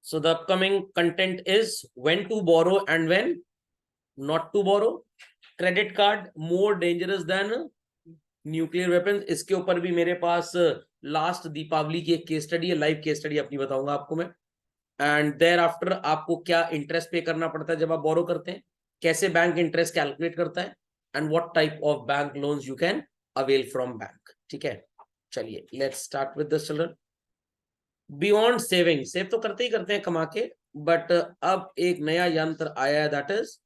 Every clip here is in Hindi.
So the upcoming content is when to borrow and when not to borrow. Credit card more dangerous than nuclear weapon. इसके ऊपर भी मेरे पास लास्ट दीपावली की एक केस स्टडी है, लाइव केस स्टडी अपनी बताऊंगा आपको मैं। एंड देयर आफ्टर आपको क्या इंटरेस्ट पे करना पड़ता है जब आप बोरो करते हैं, कैसे बैंक इंटरेस्ट कैलकुलेट करता है, and what type of bank loans you can avail from bank. ठीक है, चलिए let's start with this children. Beyond saving, save तो करते ही करते हैं कमा के, बट अब एक नया यंत्र आया है, दैट इज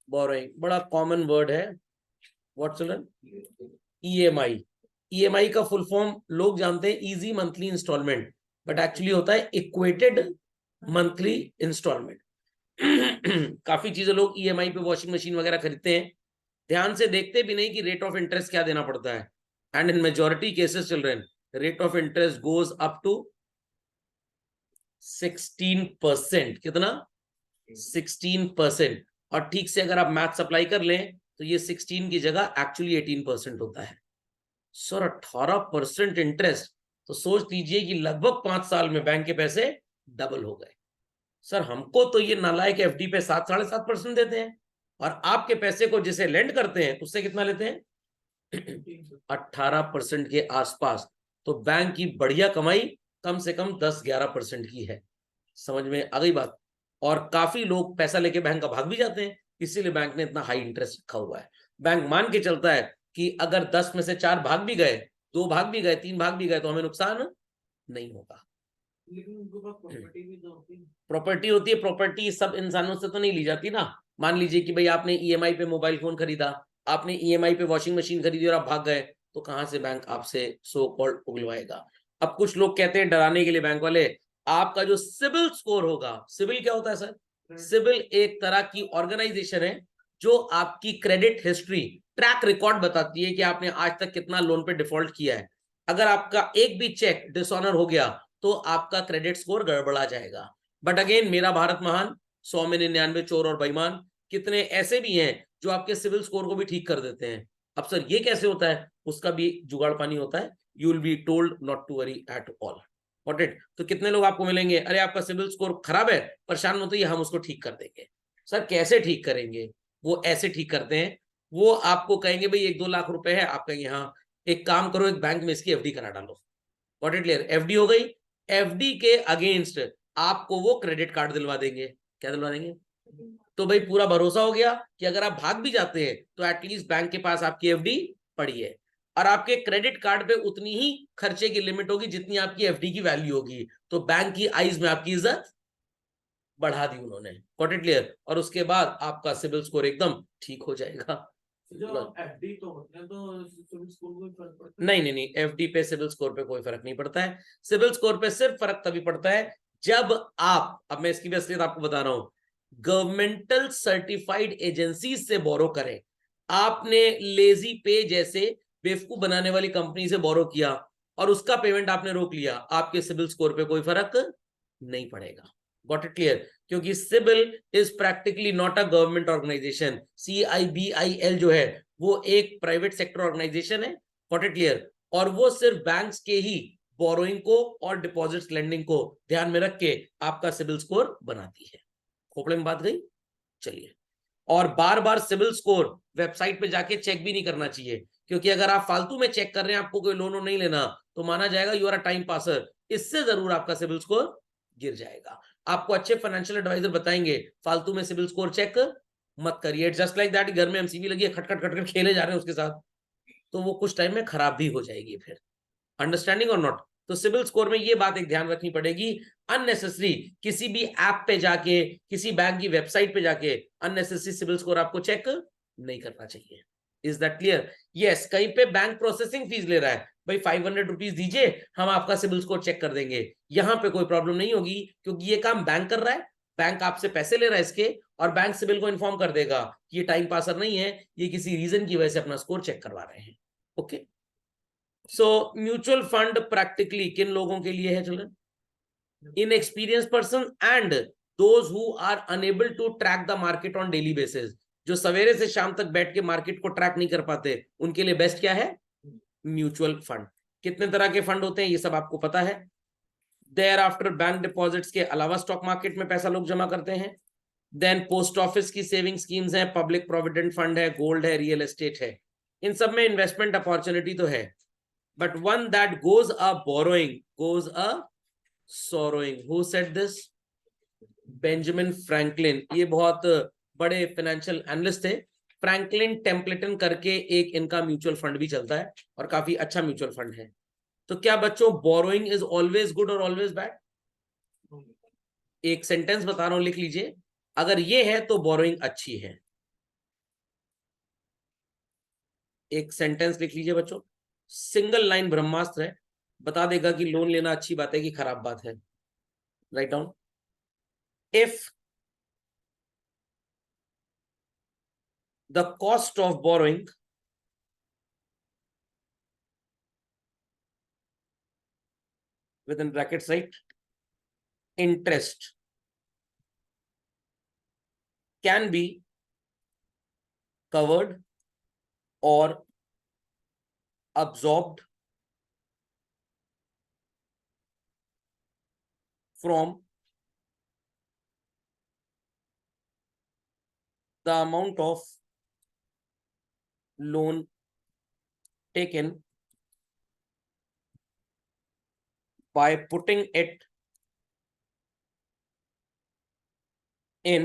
बोरोइंग। बड़ा कॉमन वर्ड है, व्हाट चिल्ड्रन? ईएमआई। ईएमआई का फुल फॉर्म लोग जानते हैं easy monthly instalment, but actually होता है इक्वेटेड मंथली इंस्टॉलमेंट। काफी चीजें लोग ईएमआई पे वॉशिंग मशीन वगैरह खरीदते हैं, ध्यान से देखते भी नहीं कि रेट ऑफ इंटरेस्ट क्या देना पड़ता है। And in majority cases children, rate of interest goes up to 16%। कितना? 16%। और ठीक से अगर आप मैथ्स अप्लाई कर लें तो ये 16 की जगह एक्चुअली 18% होता है। सर 18% इंटरेस्ट, तो सोच लीजिए कि लगभग 5 साल में बैंक के पैसे डबल हो गए। सर हमको तो ये नालायक एफडी पे 7 साढ़े 7% देते हैं, और आपके पैसे को जिसे लेंड करते हैं उससे कितना लेते हैं? 18% के आसपास। तो बैंक की बढ़िया कमाई कम से कम 10-11% की है। समझ में आ गई बात? और काफी लोग पैसा लेके बैंक का भाग भी जाते हैं, इसीलिए बैंक ने इतना हाई इंटरेस्ट रखा हुआ है। बैंक मान के चलता है कि अगर 10 में से 4 भाग भी गए, 2 भाग भी गए, 3 भाग भी गए, तो हमें नुकसान नहीं होगा। प्रॉपर्टी होती है, प्रॉपर्टी सब इंसानों से तो नहीं ली जाती ना। मान लीजिए कि भाई आपने ईएमआई पे मोबाइल फोन खरीदा, आपने ईएमआई पे वॉशिंग मशीन खरीदी और आप भाग गए, तो कहां से बैंक आपसे सो कॉल्ड उगलवाएगा? अब कुछ लोग कहते हैं डराने के लिए बैंक वाले, आपका जो सिबिल स्कोर होगा। सिबिल क्या होता है सर? सिबिल एक तरह की ऑर्गेनाइजेशन है जो आपकी क्रेडिट हिस्ट्री, ट्रैक रिकॉर्ड बताती है कि आपने आज तक कितना लोन पे डिफॉल्ट किया है। अगर आपका एक भी चेक डिसऑनर हो गया तो आपका क्रेडिट स्कोर गड़बड़ा जाएगा। बट अगेन, मेरा भारत महान, 100 में 99 चोर और बेईमान, कितने ऐसे भी हैं जो आपके सिविल स्कोर को भी ठीक कर देते हैं। अब सर ये कैसे होता है? उसका भी जुगाड़ पानी होता है। You will be told not to worry at all. Got it? तो कितने लोग आपको मिलेंगे, अरे आपका सिविल स्कोर खराब है, परेशान मत होइए, हम उसको ठीक कर देंगे। सर कैसे ठीक करेंगे? वो ऐसे ठीक करते हैं, वो आपको कहेंगे भाई 1-2 लाख रुपए है, आप कहेंगे हाँ, एक काम करो, एक बैंक में इसकी एफडी करा डालो। Got it clear? एफडी हो गई, एफडी के अगेंस्ट आपको वो क्रेडिट कार्ड दिलवा देंगे। क्या दिलवा देंगे? तो भाई पूरा भरोसा हो गया कि अगर आप भाग भी जाते हैं तो एटलीस्ट बैंक के पास आपकी एफडी पड़ी है, और आपके क्रेडिट कार्ड पे उतनी ही खर्चे की लिमिट होगी जितनी आपकी एफडी की वैल्यू होगी। तो बैंक की आईज में आपकी इज्जत बढ़ा दी उन्होंने। Got it clear? और उसके बाद आपका सिबिल स्कोर एकदम ठीक हो जाएगा। एफडी तो होते हैं, तो सिबिल स्कोर को फर्क पड़ता है? नहीं, एफडी पे सिबिल स्कोर पे कोई फर्क नहीं पड़ता है। सिबिल स्कोर पे सिर्फ फर्क तभी पड़ता है जब आप, अब मैं इसकी भी असलियत आपको बता रहा हूं, गवर्नमेंटल सर्टिफाइड एजेंसी से बोरो करें। आपने लेजी पे जैसे बेवकूफ बनाने वाली कंपनी से बोरो किया और उसका पेमेंट आपने रोक लिया, आपके सिबिल स्कोर पे कोई फर्क नहीं पड़ेगा। Got it clear? क्योंकि CIBIL is practically not a government organisation. CIBIL जो है वो एक प्राइवेट सेक्टर ऑर्गेनाइजेशन है। Got it clear? और वो सिर्फ बैंक्स के ही बोरोइंग को और डिपॉजिट लेंडिंग को ध्यान में रख के आपका सिबिल स्कोर बनाती है। खोपड़े में बात गई? चलिए, और बार बार सिबिल स्कोर वेबसाइट पे जाके चेक भी नहीं करना चाहिए, क्योंकि अगर आप फालतू में चेक कर रहे हैं, आपको कोई लोन नहीं लेना, तो माना जाएगा you are a time passer. इससे जरूर आपका सिबिल स्कोर गिर जाएगा। आपको अच्छे फाइनेंशियल एडवाइजर बताएंगे फालतू में सिबिल स्कोर चेक मत करिए। जस्ट लाइक दैट, घर में एमसीबी लगी है, खटखट खटखट खेले जा रहे हैं उसके साथ, तो वो कुछ टाइम में खराब भी हो जाएगी फिर। अंडरस्टैंडिंग और नॉट? तो सिबिल स्कोर में ये बात एक ध्यान रखनी पड़ेगी, अननेसेसरी किसी भी ऐप पे जाके, किसी बैंक की वेबसाइट पे जाके अननेसेसरी सिबिल स्कोर आपको चेक नहीं करना चाहिए। Is that clear? यस, कहीं पे बैंक प्रोसेसिंग फीस ले रहा है, भाई 500 रुपीज दीजिए, हम आपका सिबिल स्कोर चेक कर देंगे। यहां पे कोई प्रॉब्लम नहीं होगी, क्योंकि ये काम बैंक कर रहा है, बैंक आपसे पैसे ले रहा है इसके, और बैंक सिबिल को इन्फॉर्म कर देगा कि ये टाइम पासर नहीं है, ये किसी रीजन की वजह से अपना स्कोर चेक करवा रहे हैं। Okay, so mutual fund practically किन लोगों के लिए है children? Inexperience person and those who are unable to track the market on daily basis. जो सवेरे से शाम तक बैठ के मार्केट को ट्रैक नहीं कर पाते, उनके लिए बेस्ट क्या है? Mutual fund. कितने तरह के फंड होते हैं ये सब आपको पता है। देयर आफ्टर बैंक डिपॉजिट्स के अलावा स्टॉक मार्केट में पैसा लोग जमा करते हैं। देन पोस्ट ऑफिस की सेविंग स्कीम्स है, पब्लिक प्रोविडेंट फंड है, गोल्ड है, रियल एस्टेट है। इन सब में इन्वेस्टमेंट अपॉर्चुनिटी तो है, but one that goes a borrowing goes a sorrowing. Who said this? Benjamin Franklin. ये बहुत बड़े फाइनेंशियल एनालिस्ट थे। फ्रैंकलिन टेम्पलेटन करके एक इनका म्यूचुअल फंड भी चलता है और काफी अच्छा म्यूचुअल फंड है। तो क्या बच्चों बोरोइंग इज ऑलवेज गुड और ऑलवेज बैड? एक सेंटेंस बता रहा हूं, लिख लीजिए। अगर ये है तो बोरोइंग अच्छी है। एक सेंटेंस लिख लीजिए बच्चों, सिंगल लाइन ब्रह्मास्त्र है, बता देगा कि लोन लेना अच्छी बात है कि खराब बात है। Write down. If the cost of borrowing within brackets, right, interest can be covered or absorbed from the amount of loan taken by putting it in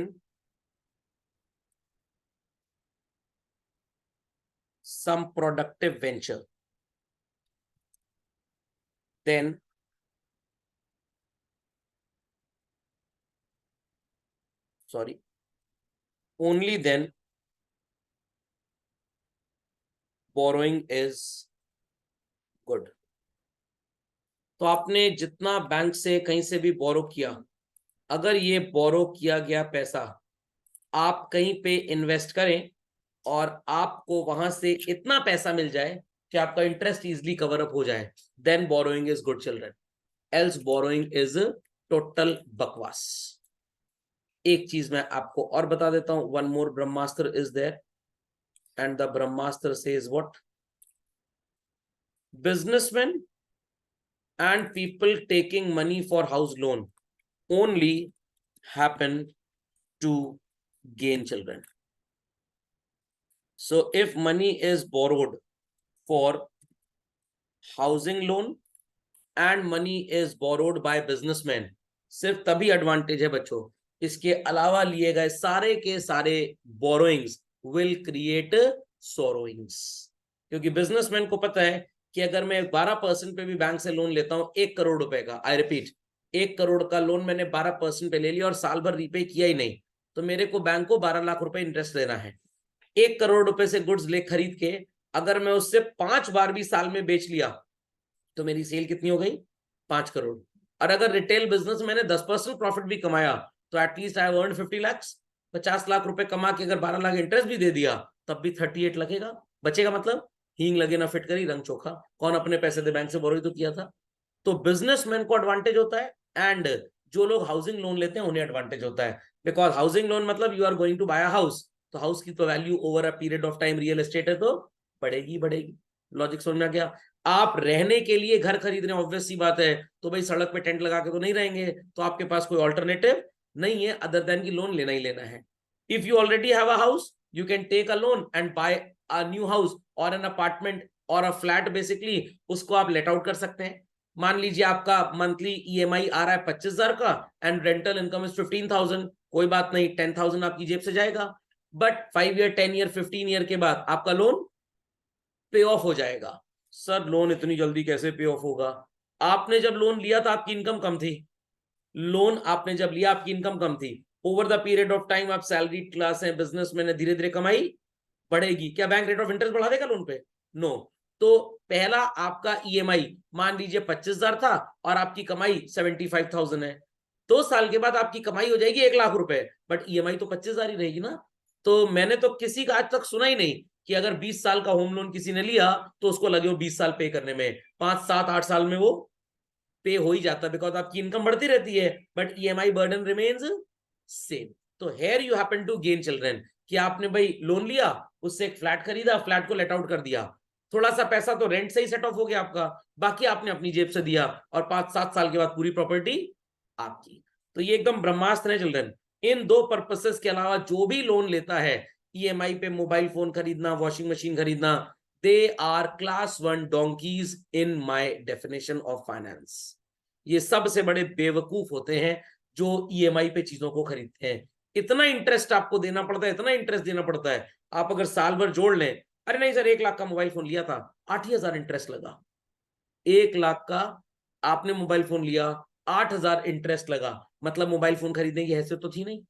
some productive venture, then only then borrowing is good. तो आपने जितना बैंक से कहीं से भी बोरो किया, अगर ये बोरो किया गया पैसा आप कहीं पे इन्वेस्ट करें और आपको वहां से इतना पैसा मिल जाए कि आपका इंटरेस्ट इजीली कवर अप हो जाए, then borrowing is good children, else borrowing is total बकवास। एक चीज मैं आपको और बता देता हूं, one more brahmastra is there, and the brahmastra says what? Businessman and people taking money for house loan only happen to gain children. So if money is borrowed for housing loan and money is borrowed by businessmen, सिर्फ तभी एडवांटेज है बच्चों। इसके अलावा लिए गए सारे के सारे बोरोइंग्स विल क्रिएट सोरोइंग्स, क्योंकि बिजनेसमैन को पता है कि अगर मैं 12% पे भी बैंक से लोन लेता हूं 1 करोड़ रुपए का, आई रिपीट 1 करोड़ का लोन मैंने 12% पे ले लिया और साल भर रीपे किया ही नहीं, तो मेरे को बैंक को 12 लाख रुपए इंटरेस्ट देना है। 1 करोड़ रुपए से गुड्स ले खरीद के अगर मैं उससे 5 बार भी साल में बेच लिया तो मेरी सेल कितनी हो गई? 5 करोड़। और अगर रिटेल बिजनेस मैंने 10% प्रॉफिट भी कमाया तो at least I earn 50 lakh. 50 lakh रुपए कमा के अगर 12 लाख इंटरेस्ट भी दे दिया तब भी 38 लगेगा, बचेगा। मतलब हींग लगे ना फिटकरी रंग चोखा, कौन अपने पैसे दे बैंक से बोरो ही तो किया था। तो बिजनेसमैन को एडवांटेज होता है एंड जो लोग हाउसिंग लोन लेते हैं उन्हें एडवांटेज होता है, बिकॉज हाउसिंग लोन मतलब you are going to buy a house, तो हाउस की तो value over a period of time, real estate है तो बढ़ेगी बढ़ेगी। लॉजिक समझ में आ गया? आप रहने के लिए घर खरीद रहे हैं, ऑब्वियस सी बात है, तो भाई सड़क पे टेंट लगा के तो नहीं रहेंगे, तो आपके पास कोई ऑल्टरनेटिव नहीं है अदर देन की लोन लेना ही लेना है। If you already have a house you can take a loan and buy a new house or an apartment or a flat, basically उसको आप लेट आउट कर सकते हैं। मान लीजिए आपका मंथली ईएमआई आ रहा है 25,000 का एंड रेंटल इनकम इज 15,000, कोई बात नहीं, 10,000 आपकी जेब से जाएगा, बट 5 ईयर 10 ईयर 15 ईयर के बाद आपका लोन पे ऑफ हो जाएगा। सर लोन इतनी जल्दी कैसे पे ऑफ होगा? आपने जब लोन लिया था आपकी इनकम कम थी, लोन आपने जब लिया आपकी इनकम कम थी, over the period of time आप सैलरी क्लास है, बिजनेसमैन है, धीरे धीरे कमाई बढ़ेगी। क्या बैंक रेट ऑफ इंटरेस्ट बढ़ा देगा लोन पे? नो। तो पहला आपका ईएमआई मान लीजिए 25,000 था और आपकी कमाई 75,000 है, 2 साल के बाद आपकी कमाई हो जाएगी 1 लाख रुपए, बट ईएमआई तो 25,000 ही रहेगी ना। तो मैंने तो किसी का आज तक सुना ही नहीं कि अगर 20 साल का होम लोन किसी ने लिया तो उसको लगे वो 20 साल पे करने में, 5 7 8 साल में वो पे हो ही जाता है, बिकॉज आपकी इनकम बढ़ती रहती है but EMI burden remains same. तो here you happen to gain children कि आपने भाई लोन लिया, उससे एक फ्लैट खरीदा, फ्लैट को लेट आउट कर दिया, थोड़ा सा पैसा तो रेंट से ही सेट ऑफ हो गया आपका, बाकी आपने अपनी जेब से दिया, और 5-7 साल के बाद पूरी प्रॉपर्टी आपकी। तो ये एकदम ब्रह्मास्त्र है चिल्ड्रन। इन दो पर्पसेस के अलावा जो भी लोन लेता है, ईएमआई पे मोबाइल फोन खरीदना, वॉशिंग मशीन खरीदना, they are class 1 donkeys in my definition of finance. ये सबसे बड़े बेवकूफ होते हैं जो ईएमआई पे चीजों को खरीदते हैं। इतना इंटरेस्ट आपको देना पड़ता है, इतना इंटरेस्ट देना पड़ता है। आप अगर साल भर जोड़ लें, अरे नहीं सर 1 लाख का मोबाइल फोन लिया था, 8,000 इंटरेस्ट लगा। 1 लाख का आपने मोबाइल फोन लिया, 8,000 इंटरेस्ट लगा, मतलब मोबाइल फोन खरीदने की हैसियत तो थी नहीं,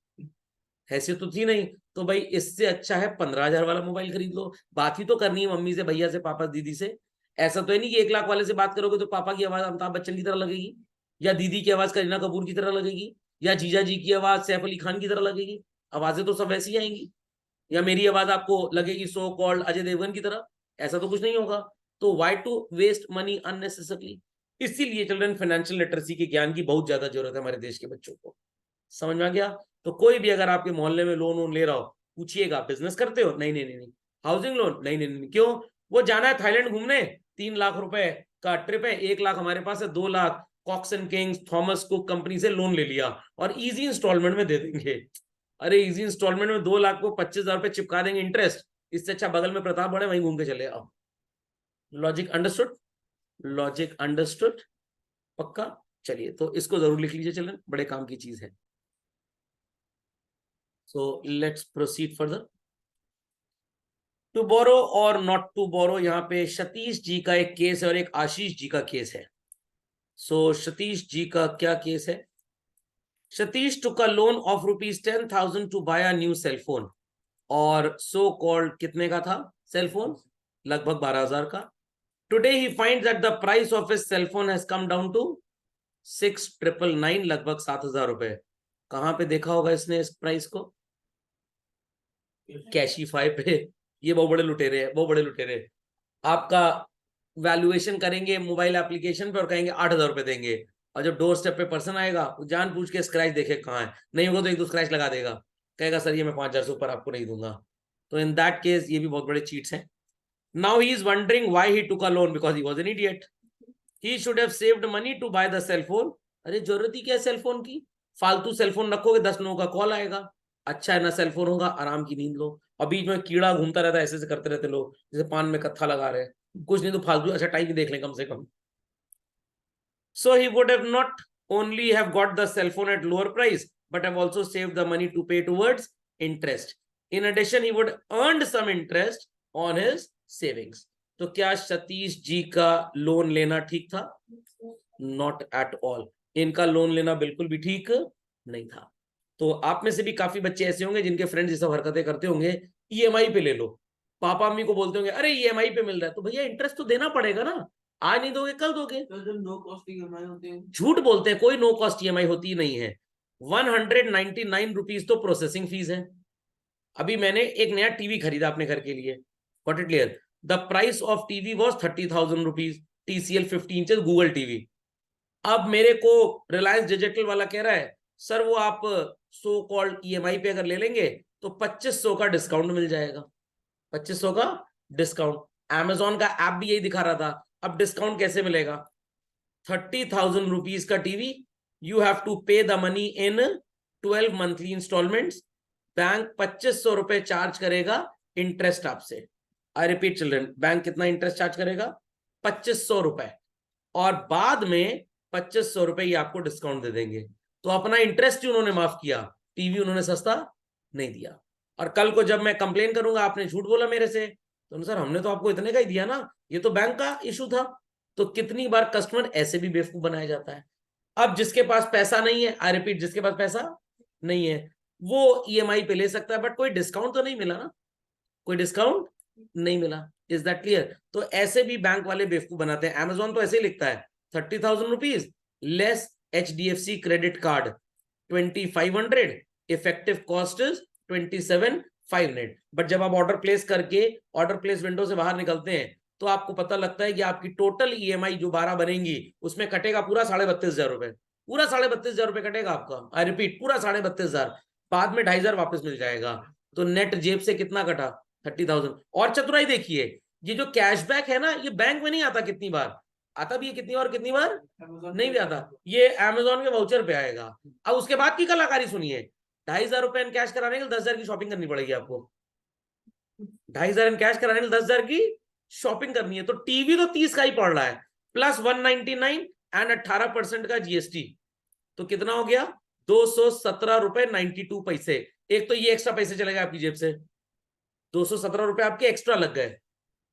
हैसियत तो थी नहीं। तो भाई इससे अच्छा है 15,000 वाला मोबाइल खरीद लो। बात ही तो करनी है मम्मी से, भैया से, पापा, दीदी से। ऐसा तो है नहीं कि 1 लाख वाले से बात करोगे तो पापा की आवाज अमिताभ बच्चन की तरह लगेगी, या दीदी की आवाज करीना कपूर की तरह लगेगी, या जीजा जी की आवाज सैफ अली खान की तरह लगेगी। आवाजें तो सब वैसी आएंगी। या मेरी आवाज आपको लगेगी सो कॉल्ड अजय देवगन की तरह, ऐसा तो कुछ नहीं होगा। तो why to waste money unnecessarily. इसीलिए चिल्ड्रन फाइनेंशियल लिटरेसी के ज्ञान की बहुत ज्यादा जरूरत है हमारे देश के बच्चों को। समझ में आ गया? तो कोई भी अगर आपके मोहल्ले में लोन वोन ले रहा हो, पूछिएगा बिजनेस करते हो? नहीं नहीं नहीं नहीं। Housing loan? नहीं नहीं नहीं। क्यों? वो जाना है थाईलैंड घूमने, 3 लाख रुपए का ट्रिप है, 1 लाख हमारे पास है, 2 lakh Cox and Kings Thomas Cook company से लोन ले लिया और इजी इंस्टॉलमेंट में दे देंगे। अरे इजी इंस्टॉलमेंट में 2 लाख को 25,000 रुपए चिपका देंगे इंटरेस्ट। इससे अच्छा बगल में प्रतापगढ़ है, वहीं घूम के चले आओ। Logic understood? Logic understood? पक्का? चलिए तो इसको जरूर लिख लीजिए चिल्ड्रन, बड़े काम की चीज है। So let's proceed further. To borrow or not to borrow, यहाँ पे सतीश जी का एक केस है और एक आशीष जी का केस है। सो सतीश जी का क्या केस है? Satish took a loan of rupees 10,000 to buy a new cell phone, और सो कॉल्ड कितने का था सेल फोन? लगभग 12,000 का। Today he finds that the price of his cell phone has come down to 6,999, लगभग 7,000 रुपए। कहां पे देखा होगा इसने इस प्राइस को? कैशीफाई पे। ये बहुत बड़े लुटेरे हैं, बहुत बड़े लुटेरे। आपका वैल्यूएशन करेंगे मोबाइल एप्लीकेशन पे और कहेंगे 8,000 रुपए देंगे, और जब डोर स्टेप पे पर्सन आएगा वो जान पूछ के स्क्रैच देखे कहाँ है, नहीं होगा तो 1-2 स्क्रैच लगा देगा, कहेगा सर ये मैं 5,000 से ऊपर आपको नहीं दूंगा। तो इन दैट केस ये भी बहुत बड़े चीट्स हैं। Now he is wondering why he took a loan, because he was an idiot. He should have saved money to buy the cell phone. अरे जरूरत ही क्या है सेल फोन की? फालतू सेल फोन रखोगे 10 लोगों का कॉल आएगा। अच्छा है ना सेल फोन होगा, आराम की नींद लो। और बीच में कीड़ा घूमता रहता है, ऐसे ऐसे करते रहते लोग जैसे पान में कत्था लगा रहे हैं, कुछ नहीं तो फालतू अच्छा टाइम ही देख लें कम से कम। So he would have not only have got the cell phone at lower price, but have also saved the money to pay towards interest. In addition, he would earned some interest on his savings. तो क्या सतीश जी का लोन लेना ठीक था? Not at all. इनका लोन लेना बिल्कुल भी ठीक नहीं था। तो आप में से भी काफी बच्चे ऐसे होंगे जिनके फ्रेंड्स ये सब हरकतें करते होंगे। ईएमआई पे ले लो, पापा मम्मी को बोलते होंगे अरे ईएमआई पे मिल रहा है, तो भैया इंटरेस्ट तो देना पड़ेगा ना, आज नहीं दोगे कल दोगे। तो जब नो कॉस्ट ईएमआई होती है, झूठ बोलते हैं, कोई नो कॉस्ट ईएमआई होती ही नहीं है। 199 रुपीज तो प्रोसेसिंग फीस है। अभी मैंने एक नया टीवी खरीदा अपने घर के लिए, got it clear? The price of TV was 30,000 rupees, TCL 50 inches Google TV. अब मेरे को रिलायंस डिजिटल वाला कह रहा है सर वो आप सो कॉल्ड ईएमआई पे अगर ले लेंगे तो 2,500 का डिस्काउंट मिल जाएगा। 2,500 का डिस्काउंट। Amazon का ऐप भी यही दिखा रहा था। अब डिस्काउंट कैसे मिलेगा? 30,000 रुपीज का TV, you have to pay the money in 12 monthly instalments. Bank 2,500 रुपए चार्ज करेगा इंटरेस्ट आपसे। आई रिपीट चिल्ड्रन, बैंक कितना इंटरेस्ट चार्ज करेगा? 2,500 रुपए, और बाद में 2,500 रुपए ये आपको डिस्काउंट दे देंगे। तो अपना इंटरेस्ट ही उन्होंने माफ किया, टीवी उन्होंने सस्ता नहीं दिया। और कल को जब मैं कंप्लेन करूंगा आपने झूठ बोला मेरे से, तो सर हमने तो आपको इतने का ही दिया ना, ये तो बैंक का इशू था। तो कितनी बार कस्टमर ऐसे भी बेवकूफ बनाया जाता है। अब जिसके पास पैसा नहीं है, आई रिपीट जिसके पास पैसा नहीं है वो ईएमआई पे ले सकता है, बट कोई डिस्काउंट तो नहीं मिला ना, कोई डिस्काउंट नहीं मिला। Is that clear? तो ऐसे भी बैंक वाले बेवकूफ बनाते हैं। Amazon तो ऐसे ही लिखता है 30,000 rupees less HDFC credit card 2,500, effective cost is 27,500। But जब आप ऑर्डर प्लेस करके ऑर्डर प्लेस विंडो से बाहर निकलते हैं तो आपको पता लगता है कि आपकी टोटल ईएमआई जो 12 बनेंगी उसमें कटेगा पूरा 32,500 रुपए, पूरा 32,500 रुपए कटेगा आपका। आई रिपीट पूरा 32,500, बाद में 2,500 वापस मिल जाएगा। तो नेट जेब से कितना कटा? 30,000। और चतुराई देखिए, ये जो कैशबैक है ना, ये बैंक में नहीं आता, कितनी बार आता भी है, कितनी बार Amazon नहीं पे भी आता, ये अमेजोन के वाउचर पे आएगा। अब उसके बाद की कलाकारी सुनिए, 2,500 रुपए इन कैश कराने के लिए 10,000 की शॉपिंग करनी पड़ेगी आपको। 2,500 इन कैश कराने के लिए 10,000 की शॉपिंग करनी है, तो टीवी तो 30 का ही पड़ रहा है, प्लस 199 एंड 18% का जीएसटी, तो कितना हो गया, 217 रुपए 92 पैसे। एक तो ये एक्स्ट्रा पैसे चले गए आपकी जेब से, 217 रुपए आपके एक्स्ट्रा लग गए।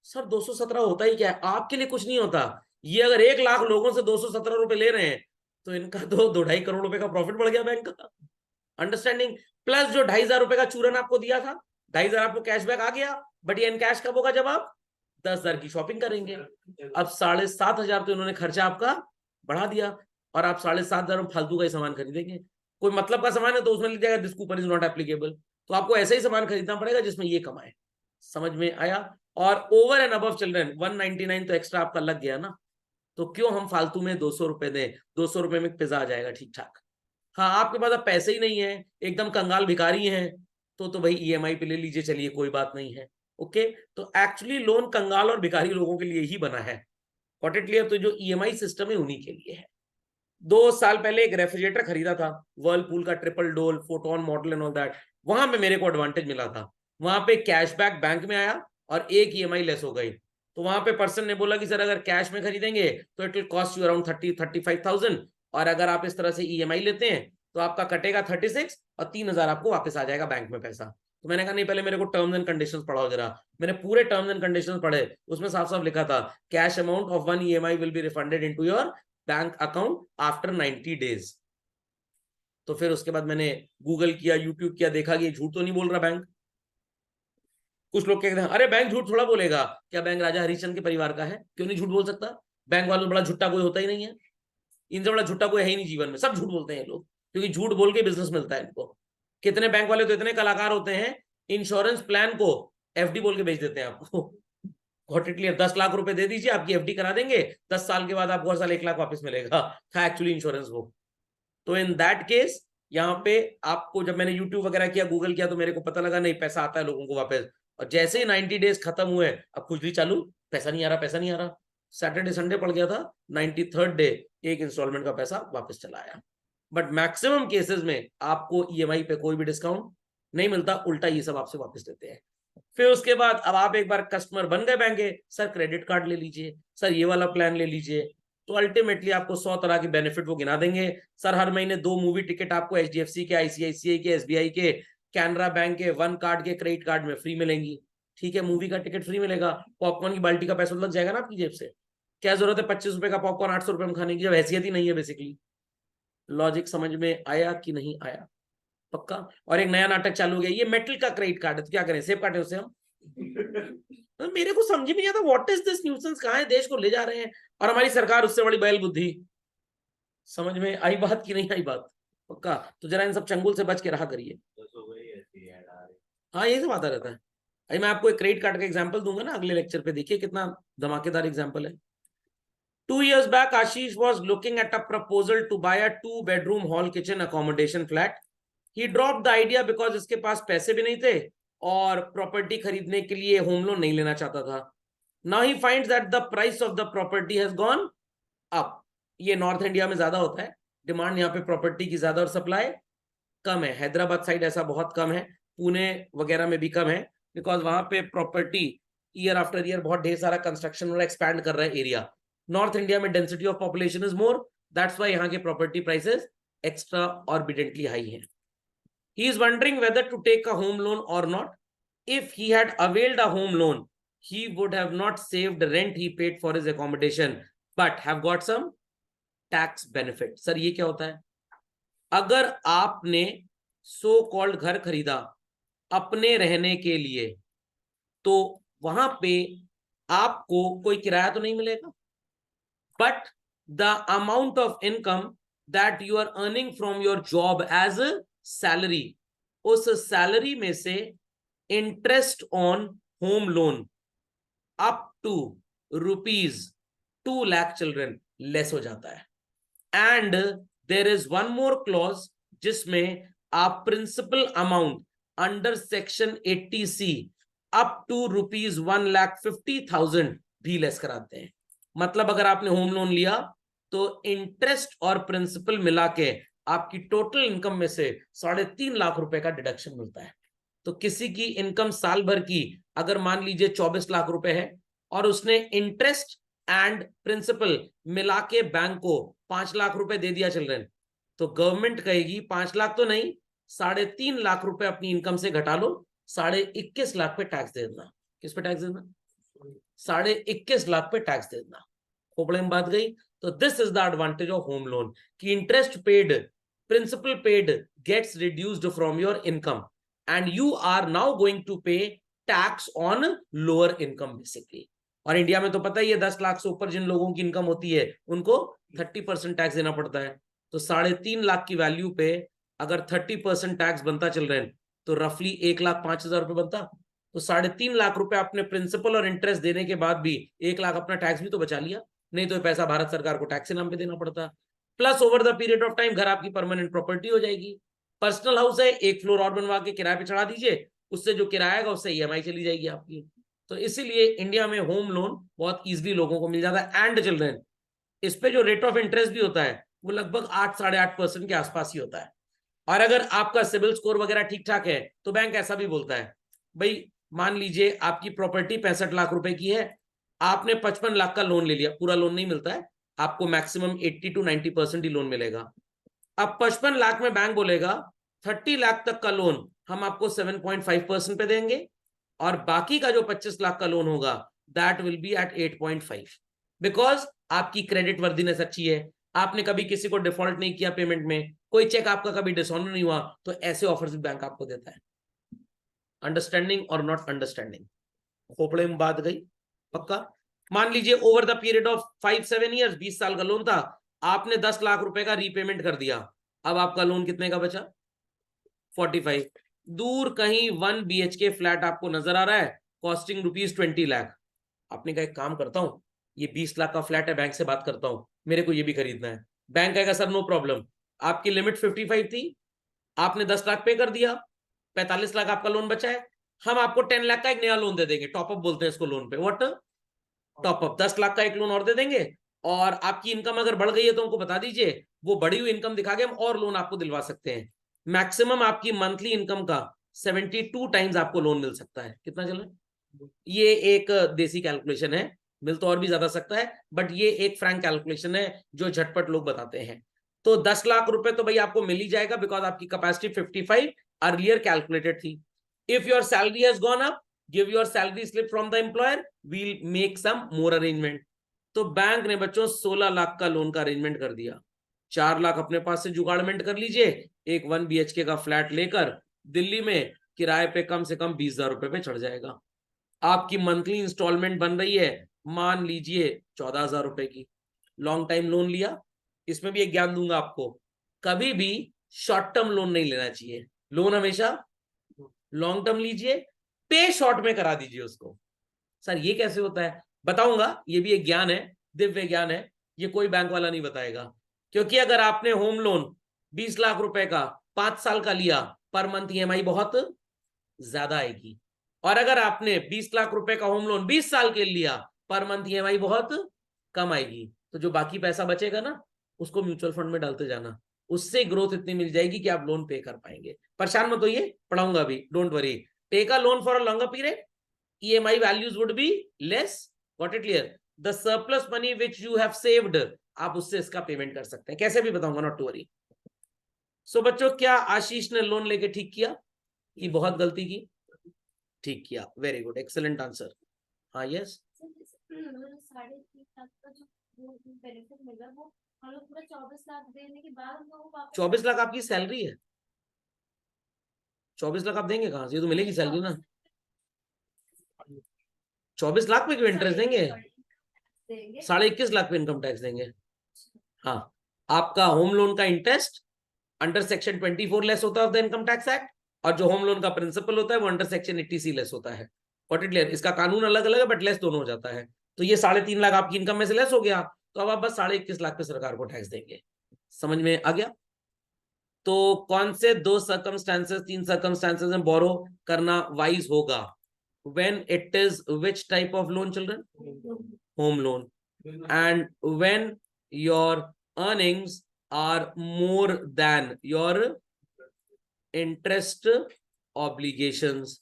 सर 217 होता ही क्या है, आपके लिए कुछ नहीं होता, ये अगर 1 लाख लोगों से 217 रुपए ले रहे हैं, तो इनका तो 2-2.5 करोड़ रुपए का प्रॉफिट बढ़ गया बैंक का। अंडरस्टैंडिंग? प्लस जो 2,500 रुपए का चूरन आपको दिया था, 2,500 आपको कैशबैक आ गया, बट ये इन कैश कब होगा, जब आप 10,000 की शॉपिंग करेंगे। अब 7,500 तो इन्होंने खर्चा आपका बढ़ा दिया, और आप 7,500 में फालतू का ही सामान खरीदेंगे। कोई मतलब का सामान है तो उसमें लिख जाएगा this coupon is not applicable, तो आपको ऐसा ही सामान खरीदना पड़ेगा जिसमें ये कमाए। समझ में आया? और ओवर एंड अबव चिल्ड्रन 199 तो एक्स्ट्रा आपका लग गया ना, तो क्यों हम फालतू में 200 रुपए दें, 200 रुपए में पिज्जा आ जाएगा ठीक ठाक। हाँ, आपके पास अब पैसे ही नहीं है, एकदम कंगाल भिखारी हैं, तो भाई ईएमआई पे ले लीजिए, चलिए कोई बात नहीं है। ओके, तो एक्चुअली लोन कंगाल और भिखारी लोगों के लिए ही बना है। Got it clear? तो जो ईएमआई सिस्टम है उन्हीं के लिए है। 2 साल पहले एक रेफ्रिजरेटर खरीदा था, वर्लपूल का ट्रिपल डोल photon model and all that, वहां पे मेरे को एडवांटेज मिला था, वहां पे कैशबैक बैंक में आया और एक ईएमआई लेस हो गई। तो वहां पे पर्सन ने बोला कि सर अगर कैश में खरीदेंगे तो it will cost you around 30-35,000, और अगर आप इस तरह से ईएमआई लेते हैं तो आपका कटेगा 36 और 3,000 आपको वापस आ जाएगा बैंक में पैसा। तो मैंने कहा नहीं, पहले मेरे को टर्म्स एंड कंडीशंस पढ़ाओ जरा। मैंने पूरे टर्म्स एंड कंडीशंस पढ़े, उसमें साफ साफ लिखा था cash amount of 1 EMI will be refunded into your bank account after 90 days. तो फिर उसके बाद मैंने गूगल किया, यूट्यूब किया, देखा कि झूठ तो नहीं बोल रहा बैंक। कुछ लोग कहते हैं अरे बैंक झूठ थोड़ा बोलेगा, क्या बैंक राजा हरिश्चंद्र के परिवार का है, क्यों नहीं झूठ बोल सकता? बैंक वालों से बड़ा झूठा कोई होता ही नहीं है, इनसे बड़ा झूठा कोई है ही नहीं जीवन में, सब झूठ बोलते हैं लोग, क्योंकि झूठ बोल के बिजनेस मिलता है इनको। कितने बैंक वाले तो इतने कलाकार होते हैं, इंश्योरेंस प्लान को एफडी बोल के बेच देते हैं आपको। Got it clear? 10 लाख रुपए दे दीजिए, आपकी एफडी करा देंगे, 10 साल के बाद आपको हर साल 1 लाख वापस मिलेगा, था एक्चुअली इंश्योरेंस वो। तो इन दैट केस यहाँ पे आपको, जब मैंने यूट्यूब वगैरह किया, गूगल किया, तो मेरे को पता लगा नहीं पैसा आता है लोगों को वापस। और जैसे ही 90 डेज खत्म हुए, अब खुजली चालू, पैसा नहीं आ रहा, पैसा नहीं आ रहा। सैटरडे संडे पड़ गया था, 93rd डे एक इंस्टॉलमेंट का पैसा वापस चला आया। बट मैक्सिमम केसेस में आपको ईएमआई पे कोई भी डिस्काउंट नहीं मिलता, उल्टा ये सब आपसे वापस देते हैं। फिर उसके बाद अब आप एक बार कस्टमर बन गए बैंक के, सर क्रेडिट कार्ड ले लीजिए, सर ये वाला प्लान ले लीजिए, तो अल्टीमेटली आपको 100 तरह के बेनिफिट वो गिना देंगे। सर हर महीने 2 मूवी टिकट आपको एचडीएफसी के, आईसीआईसीआई के, एसबीआई के, कैनरा बैंक के 1 कार्ड के, क्रेडिट कार्ड में फ्री मिलेंगी। ठीक है, मूवी का टिकट फ्री मिलेगा, पॉपकॉर्न की बाल्टी का पैसा लग जाएगा ना आपकी जेब से। क्या जरूरत है 25 रुपए का पॉपकॉर्न 800 रुपए में खाने की, जब हैसियत ही नहीं है बेसिकली। लॉजिक समझ में आया कि नहीं आया? पक्का? और एक नया नाटक चालू हो गया, ये मेटल का क्रेडिट कार्ड है, तो क्या करें, सेब काटे उसे हम? तो मेरे को समझ नहीं आता, व्हाट इज दिस न्यूसेंस, कहां है देश को ले जा रहे हैं, और हमारी सरकार उससे बड़ी बैल बुद्धि। समझ में आई बात कि नहीं आई बात? पक्का? तो जरा इन सब चंगुल से बच के रहा करिए। हाँ, यही सब आता रहता है। अभी मैं आपको एक क्रेडिट कार्ड का एग्जांपल दूंगा ना अगले लेक्चर पे, देखिए कितना धमाकेदार एग्जांपल है। 2 years back, Ashish was looking at a proposal to buy a 2-bedroom hall kitchen accommodation flat. He dropped the idea because इसके पास पैसे भी नहीं थे और प्रॉपर्टी खरीदने के लिए होम लोन नहीं लेना चाहता था। Now he finds that the price of the property has gone up. ये नॉर्थ इंडिया में ज्यादा होता है, डिमांड यहाँ पे प्रॉपर्टी की ज्यादा और सप्लाई कम है। हैदराबाद साइड ऐसा बहुत कम है, पुणे वगैरह में भी कम है, बिकॉज वहां पे प्रॉपर्टी ईयर आफ्टर ईयर बहुत ढेर सारा कंस्ट्रक्शन और एक्सपैंड कर रहा है एरिया। नॉर्थ इंडिया में density of population is more, that's why यहाँ के प्रॉपर्टी प्राइसेस एक्स्ट्रा ऑर्बिडेंटली हाई है। He is wondering whether to take a home loan or not. If he had availed a home loan, he would have not saved the rent he paid for his accommodation, but have got some tax benefit. Sir ये क्या होता है? अगर आपने सो कॉल्ड घर खरीदा अपने रहने के लिए, तो वहां पे आपको कोई किराया तो नहीं मिलेगा, but the amount of income that you are earning from your job as a salary, उस सैलरी में से interest on home loan up to ₹2 lakh children less हो जाता है। And there is one more clause जिसमें आप principal amount under section 80C up to ₹1,50,000 भी लेस कराते हैं। मतलब अगर आपने होम लोन लिया तो इंटरेस्ट और प्रिंसिपल मिला के आपकी टोटल इनकम में से 3.5 लाख रुपए का डिडक्शन मिलता है। तो किसी की इनकम साल भर की अगर मान लीजिए 24 लाख रुपए है और उसने इंटरेस्ट एंड प्रिंसिपल मिला के बैंक को 5 लाख रुपए दे दिया चिल्ड्रन, तो गवर्नमेंट कहेगी 5 लाख तो नहीं, 3.5 लाख रुपए अपनी इनकम से घटा लो, 21.5 लाख पे टैक्स दे देना। किस पे टैक्स देना? 21.5 लाख पे टैक्स दे देना। खोपड़े में बात गई। तो this is the advantage of home loan कि interest paid, principal paid gets reduced from your income and you are now going to pay tax on lower income basically. और इंडिया में तो पता ही है 10 लाख से ऊपर जिन लोगों की इनकम होती है उनको 30% टैक्स देना पड़ता है। तो 3.5 लाख की वैल्यू पे अगर 30% टैक्स बनता चल रहे हैं तो रफली 1,05,000 रुपए बनता। तो 3.5 लाख रुपए अपने प्रिंसिपल और इंटरेस्ट देने के बाद भी 1 लाख अपना टैक्स भी तो बचा लिया, नहीं तो पैसा भारत सरकार को टैक्स के नाम पे देना पड़ता। Plus over the period of time घर आपकी परमानेंट प्रॉपर्टी हो जाएगी। पर्सनल हाउस है, एक फ्लोर और बनवा के किराए पे चढ़ा दीजिए, उससे जो किराया आएगा उससे ईएमआई चली जाएगी आपकी। तो इसीलिए इंडिया में होम लोन बहुत इजीली लोगों को मिल जाता है। एंड चिल्ड्रन, इस पे जो रेट ऑफ इंटरेस्ट भी होता है वो लगभग 8-8.5% के आसपास ही होता है। और अगर आपका सिविल स्कोर वगैरह ठीक ठाक है तो बैंक ऐसा भी बोलता है, भाई मान लीजिए आपकी प्रॉपर्टी 65 लाख रुपए की है, आपने 55 लाख का लोन ले लिया, पूरा लोन नहीं मिलता है आपको, मैक्सिमम 80-90% ही लोन मिलेगा। अब 55 लाख में बैंक बोलेगा 30 लाख तक का लोन हम आपको 7.5% पे देंगे और बाकी का जो 25 लाख का लोन होगा that will be at 8.5, because आपकी क्रेडिट वर्दीनेस अच्छी है, आपने कभी किसी को डिफॉल्ट नहीं किया पेमेंट में, कोई चेक आपका कभी डिसऑनर नहीं हुआ, तो ऐसे ऑफर्स भी बैंक आपको देता है। अंडरस्टैंडिंग और नॉट अंडरस्टैंडिंग? खोपड़े में बात गई? पक्का? मान लीजिए over the period of 5-7 years 20 साल का लोन था, आपने 10 लाख रुपए का रीपेमेंट कर दिया, अब आपका लोन कितने का बचा? 45। दूर कहीं 1 BHK फ्लैट आपको नजर आ रहा है, कॉस्टिंग ₹20 लाख। आपने कहा एक काम करता हूं, ये 20 लाख का फ्लैट है, बैंक से बात करता हूं, मेरे को ये भी खरीदना है। बैंक कहेगा सर नो प्रॉब्लम, आपकी लिमिट 55 थी, आपने 10 लाख पे कर दिया, 45 लाख आपका लोन बचा है, हम आपको 10 लाख का एक नया लोन दे देंगे, टॉपअप बोलते हैं इसको लोन पे। व्हाट? टॉपअप। 10 लाख का एक लोन और दे देंगे और आपकी इनकम अगर बढ़ गई है तो हमको बता दीजिए, वो बढ़ी हुई इनकम दिखा के हम और लोन आपको दिलवा सकते हैं। मैक्सिमम आपकी मंथली इनकम का 72 टाइम्स आपको लोन मिल सकता है। कितना चल रहा है? ये एक देसी कैलकुलेशन है, मिल तो और भी ज्यादा सकता है, बट ये एक फ्रैंक कैलकुलेशन है जो झटपट लोग बताते हैं। तो 10 लाख रुपए तो भाई आपको मिल ही जाएगा, बिकॉज आपकी कैपेसिटी 55 अर्लियर कैलकुलेटेड थी। If your salary has gone up, give your salary slip from the employer, we'll make some more arrangement. तो बैंक ने बच्चों 16 लाख का लोन का अरेंजमेंट कर दिया। 4 लाख अपने पास से जुगाड़मेंट कर लीजिए, एक 1 BHK का फ्लैट लेकर दिल्ली में किराए पे कम से कम 20,000 रुपए पे चढ़ जाएगा। आपकी मंथली इंस्टॉलमेंट बन रही है मान लीजिए 14,000 रुपए की। लॉन्ग टाइम लोन लिया, इसमें भी एक ज्ञान दूंगा आपको, कभी भी शॉर्ट टर्म लोन नहीं लेना चाहिए, लोन हमेशा लॉन्ग टर्म लीजिए, पे शॉर्ट में करा दीजिए उसको। सर ये कैसे होता है? बताऊंगा, ये भी एक ज्ञान है, दिव्य ज्ञान है, ये कोई बैंक वाला नहीं बताएगा। क्योंकि अगर आपने होम लोन 20 लाख रुपए का 5 साल का लिया, पर मंथ ईएमआई बहुत ज्यादा आएगी, और अगर आपने 20 लाख रुपए का होम लोन 20 साल के लिया, पर मंथ ईएमआई बहुत कम आएगी। तो जो बाकी पैसा बचेगा ना, उसको म्यूचुअल फंड में डालते जाना, उससे ग्रोथ इतनी मिल जाएगी कि आप लोन पे कर पाएंगे। परेशान मत होइए, पढ़ाऊंगा भी, don't worry. Take a loan for a longer period, EMI values would be less. Got it clear? The surplus money which you have saved, आप उससे इसका पेमेंट कर सकते हैं, कैसे भी बताऊंगा, नॉट टू वरी। सो बच्चों, क्या आशीष ने लोन लेके ठीक किया कि बहुत गलती की? ठीक किया, वेरी गुड, एक्सेलेंट आंसर। हाँ यस, 24 लाख आपकी सैलरी है, 24 लाख आप देंगे कहां से? ये तो मिलेगी सैलरी ना। 24 लाख पे क्यों इंटरेस्ट देंगे? 21.5 लाख पे इनकम टैक्स देंगे। हाँ, आपका होम लोन का इंटरेस्ट अंडर सेक्शन 24 लेस होता है of the income tax act, और जो होम लोन का प्रिंसिपल होता है वो अंडर सेक्शन 80C लेस होता है। What it clear? इसका कानून अलग अलग है बट लेस दोनों हो जाता है। तो ये 3.5 लाख आपकी इनकम में से लेस हो गया, तो अब आप बस 21.5 लाख पे सरकार को टैक्स देंगे। समझ में आ गया? तो कौन से 2 सर्कमस्टांसेस 3 सर्कमस्टांसेस में बोरो करना वाइज होगा? when it is which type of loan, children? Home loan. And when your earnings are more than your interest obligations,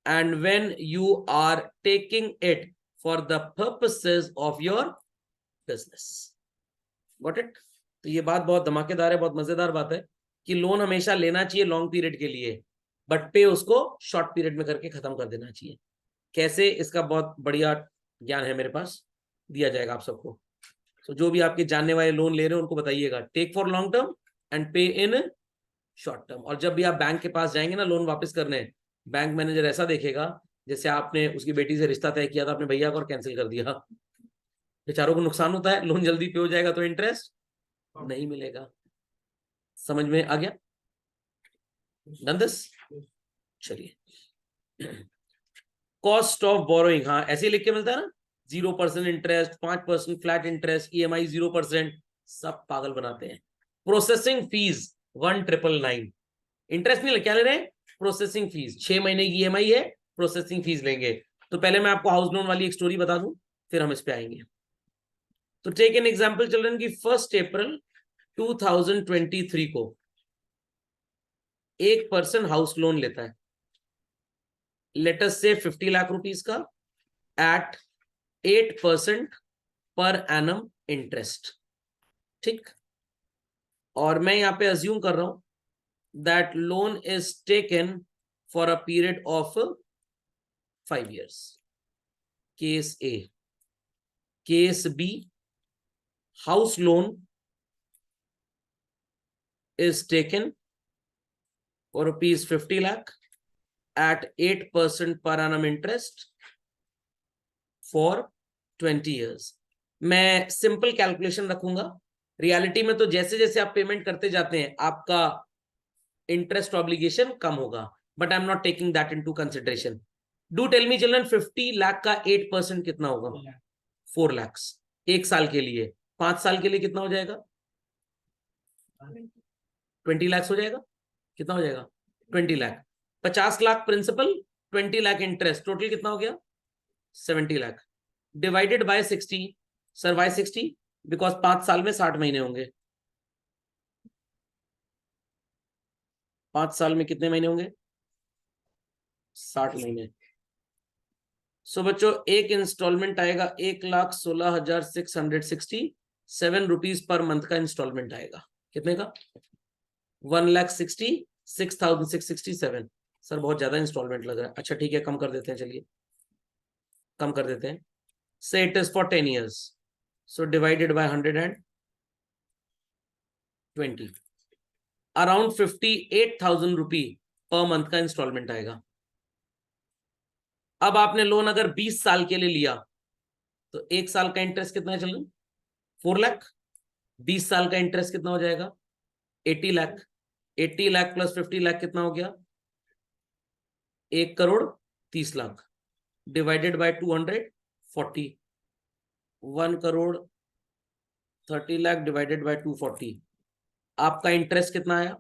and when you are taking it for the purposes of your business. Got it? तो ये बात बहुत धमाकेदार है, बहुत मजेदार बात है कि लोन हमेशा लेना चाहिए लॉन्ग पीरियड के लिए, बट पे उसको शॉर्ट पीरियड में करके खत्म कर देना चाहिए। कैसे, इसका बहुत बढ़िया ज्ञान है मेरे पास, दिया जाएगा आप सबको। तो जो भी आपके जानने वाले लोन ले रहे हैं उनको बताइएगा, take for long term and pay in short term. और जब भी आप बैंक के पास जाएंगे ना लोन वापस करने, बैंक मैनेजर ऐसा देखेगा जैसे आपने उसकी बेटी से रिश्ता तय किया था अपने भैया को और कैंसिल कर दिया। बेचारों को नुकसान होता है, लोन जल्दी पे हो जाएगा तो इंटरेस्ट नहीं मिलेगा। समझ में आ गया? Done this? चलिए, कॉस्ट ऑफ बोरोइंग, हाँ ऐसे ही लिख के मिलता है ना, 0% इंटरेस्ट, 5% फ्लैट इंटरेस्ट, EMI 0%, सब पागल बनाते हैं। प्रोसेसिंग फीस 1999, इंटरेस्ट नहीं, क्या ले रहे हैं? Processing fees. 6 महीने की EMI है, प्रोसेसिंग फीस लेंगे। तो पहले मैं आपको हाउस लोन वाली एक स्टोरी बता दूं, फिर हम इस पे आएंगे। तो टेक एन एग्जांपल चिल्ड्रन की 1 अप्रैल 2023 को एक पर्सन हाउस लोन लेता है, लेट अस से 50 लाख रुपीस का एट 8% पर एनम इंटरेस्ट। ठीक, और मैं यहां पे अज्यूम कर रहा हूं that loan is taken for a period of 5 years। Case A. Case B, house loan is taken for rupees 50 lakh at 8% per annum interest for 20 years। मैं सिंपल कैलकुलेशन रखूंगा। रियलिटी में तो जैसे जैसे आप पेमेंट करते जाते हैं आपका इंटरेस्ट ऑब्लिगेशन कम होगा, but I am not taking that into consideration. Do tell me children, 50 lakh का 8% कितना होगा? 4 लाख। एक साल के लिए, 5 साल के लिए कितना हो जाएगा? 20 लाख हो जाएगा। कितना हो जाएगा? 20 lakh. 50 lakh principal, 20 lakh interest, total कितना हो गया? 70 lakh divided by 60। Sir why 60? Because 5 साल में 60 महीने होंगे। 5 साल में कितने महीने होंगे? 60 महीने। सो बच्चों एक इंस्टॉलमेंट आएगा 1,16,667 रुपीज पर मंथ का इंस्टॉलमेंट आएगा। कितने का? 1,66,667। सर बहुत ज्यादा इंस्टॉलमेंट लग रहा है। अच्छा ठीक है, कम कर देते हैं, चलिए कम कर देते हैं। से it is for 10 years, so divided by 120, around 58,000 rupee per month का इंस्टॉलमेंट आएगा। अब आपने लोन अगर 20 साल के लिए लिया तो एक साल का इंटरेस्ट कितना है चलो? 4 लाख। 20 साल का इंटरेस्ट कितना हो जाएगा? 80 लाख। 80 लाख प्लस 50 लाख कितना हो गया? 1,30 lakh divided bye 240, 1,30 lakh divided bye 240। आपका इंटरेस्ट कितना आया?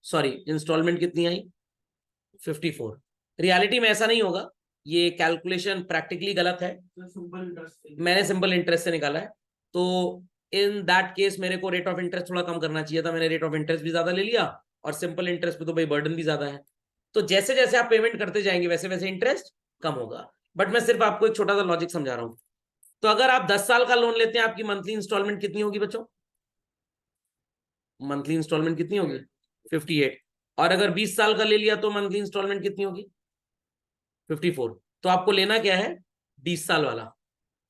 सॉरी, इंस्टॉलमेंट कितनी आई? 54। रियलिटी में ऐसा नहीं होगा, ये कैलकुलेशन प्रैक्टिकली गलत है, मैंने सिंपल इंटरेस्ट से निकाला है। तो इन दैट केस मेरे को रेट ऑफ इंटरेस्ट थोड़ा कम करना चाहिए था, मैंने रेट ऑफ इंटरेस्ट भी ज्यादा ले लिया, और सिंपल इंटरेस्ट पे तो भाई बर्डन भी ज्यादा है। तो जैसे जैसे आप पेमेंट करते जाएंगे वैसे वैसे इंटरेस्ट कम होगा। बट मैं सिर्फ आपको एक छोटा सा लॉजिक समझा रहा हूं। तो अगर आप 10 साल का लोन लेते हैं, आपकी मंथली इंस्टॉलमेंट कितनी होगी बच्चों? मंथली इंस्टॉलमेंट कितनी होगी? 58। और अगर 20 साल का ले लिया तो मंथली इंस्टॉलमेंट कितनी होगी? 54। तो आपको लेना क्या है? 20 साल वाला,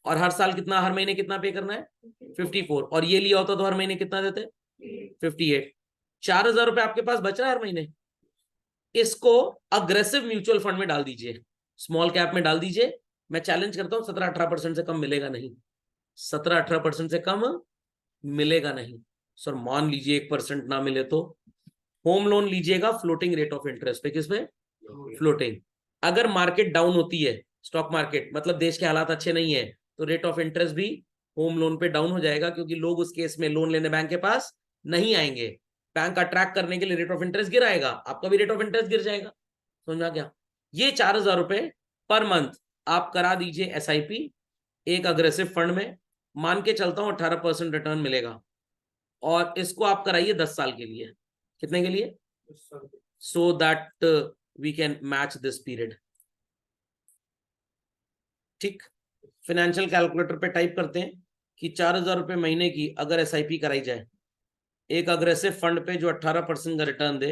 और हर साल कितना, हर महीने कितना पे करना है? 54। और ये लिया होता तो हर महीने कितना देते? 58। 4,000 रुपए आपके पास बच रहा है हर महीने। इसको अग्रेसिव म्यूचुअल फंड में डाल दीजिए, स्मॉल कैप में डाल दीजिए। मैं चैलेंज करता हूं 17-18% से कम मिलेगा नहीं। 17-18% से कम मिलेगा नहीं। सर मान लीजिए 1% ना मिले तो होम लोन लीजिएगा फ्लोटिंग रेट ऑफ इंटरेस्ट पे। किस पे? फ्लोटिंग। अगर मार्केट डाउन होती है, स्टॉक मार्केट, मतलब देश के हालात अच्छे नहीं है, तो रेट ऑफ इंटरेस्ट भी होम लोन पे डाउन हो जाएगा, क्योंकि लोग उस केस में लोन लेने बैंक के पास नहीं आएंगे। बैंक अट्रैक्ट करने के लिए रेट ऑफ इंटरेस्ट गिराएगा, आपका भी रेट ऑफ इंटरेस्ट गिर जाएगा। समझ में आ गया? ये 4,000 रुपए पर मंथ आप करा दीजिए एसआईपी एक अग्रेसिव फंड में, मान के चलता हूं 18% रिटर्न मिलेगा, और इसको आप कराइए 10 साल के लिए। कितने के लिए? So that we can match this period. ठीक, फाइनेंशियल कैलकुलेटर पे टाइप करते हैं कि 4,000 रुपए महीने की अगर एसआईपी कराई जाए एक अग्रेसिव फंड पे जो 18% का return they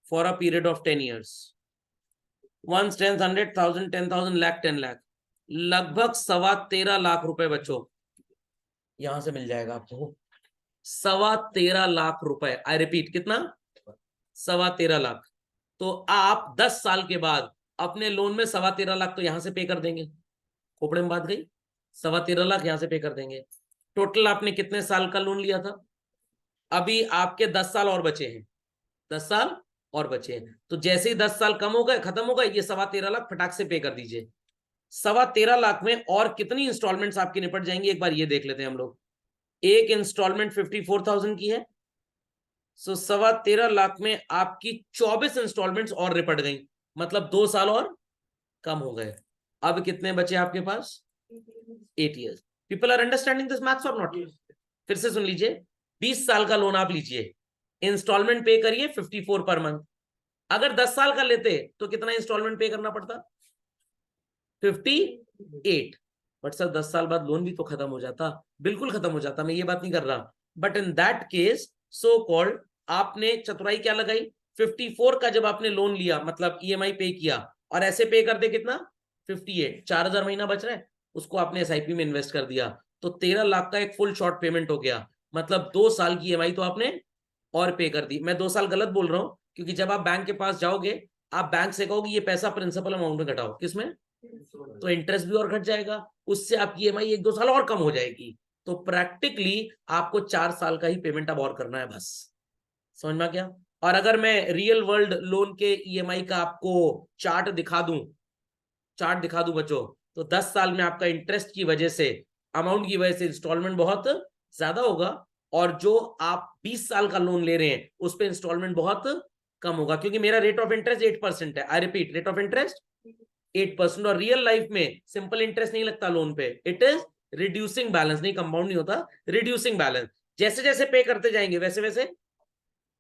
for a period of 10 years, 1 10 100,000 10,000 lakh 10 lakh, लगभग 13.25 लाख रुपए बच्चों यहां से मिल जाएगा आपको। 13.25 लाख रुपए, आई रिपीट, कितना? 13.25 लाख। तो आप 10 साल के बाद अपने लोन में 13.25 लाख तो यहां से पे कर देंगे, खोपड़े में बात गई, 13.25 लाख यहां से पे कर देंगे। टोटल आपने कितने साल का लोन लिया था? अभी आपके 10 साल और बचे हैं, 10 साल और बचे हैं। तो जैसे ही 10 साल कम हो गए, खत्म हो गए, ये 13.25 लाख फटाक से पे कर दीजिए। 13.25 लाख में और कितनी इंस्टॉलमेंट्स आपकी निपट जाएंगी एक बार ये देख लेते हैं हम लोग। एक इंस्टॉलमेंट 54,000 की है, सो 13.25 लाख में आपकी 24 इंस्टॉलमेंट्स और निपट गई, मतलब 2 साल और कम हो गए। अब कितने बचे आपके पास? 8 years. People are understanding this maths or not? फिर से सुन लीजिए, 20 साल का लोन आप लीजिए, इंस्टॉलमेंट पे करिए 54 पर मंथ। अगर 10 साल का लेते तो कितना इंस्टॉलमेंट पे करना पड़ता? 58। बट सर 10 साल बाद लोन भी तो खत्म हो जाता। बिल्कुल खत्म हो जाता, मैं ये बात नहीं कर रहा, but in that case so called आपने चतुराई क्या लगाई, 54 का जब आपने लोन लिया मतलब ईएमआई पे किया, और ऐसे पे कर दे कितना? 58, 4,000 महीना बच रहा है, उसको आपने एसआईपी में इन्वेस्ट कर दिया, तो 13 लाख का एक फुल शॉर्ट पेमेंट हो गया। मतलब 2 साल की ईएमआई तो आपने और पे कर दी। मैं 2 साल गलत बोल रहा हूं, क्योंकि जब आप बैंक के पास जाओगे आप बैंक से कहोगे ये पैसा प्रिंसिपल अमाउंट में घटाओ, किसमें? तो इंटरेस्ट भी और घट जाएगा, उससे आपकी ईएमआई 1-2 साल और कम हो जाएगी। तो प्रैक्टिकली आपको 4 साल का ही पेमेंट अब और करना है बस। समझ में आ गया? और अगर मैं रियल वर्ल्ड लोन के ईएमआई का आपको चार्ट दिखा दूं बच्चों, तो 10 साल में आपका इंटरेस्ट की वजह से, अमाउंट की वजह से इंस्टॉलमेंट बहुत ज्यादा होगा, और जो आप 20 साल का लोन ले रहे हैं उस पर इंस्टॉलमेंट बहुत कम होगा, क्योंकि मेरा रेट ऑफ इंटरेस्ट 8% है। I repeat, rate of interest 8%। और रियल लाइफ में सिंपल इंटरेस्ट नहीं लगता लोन पे, इट इज रिड्यूसिंग बैलेंस, नहीं कंपाउंड नहीं होता, रिड्यूसिंग बैलेंस। जैसे जैसे पे करते जाएंगे वैसे वैसे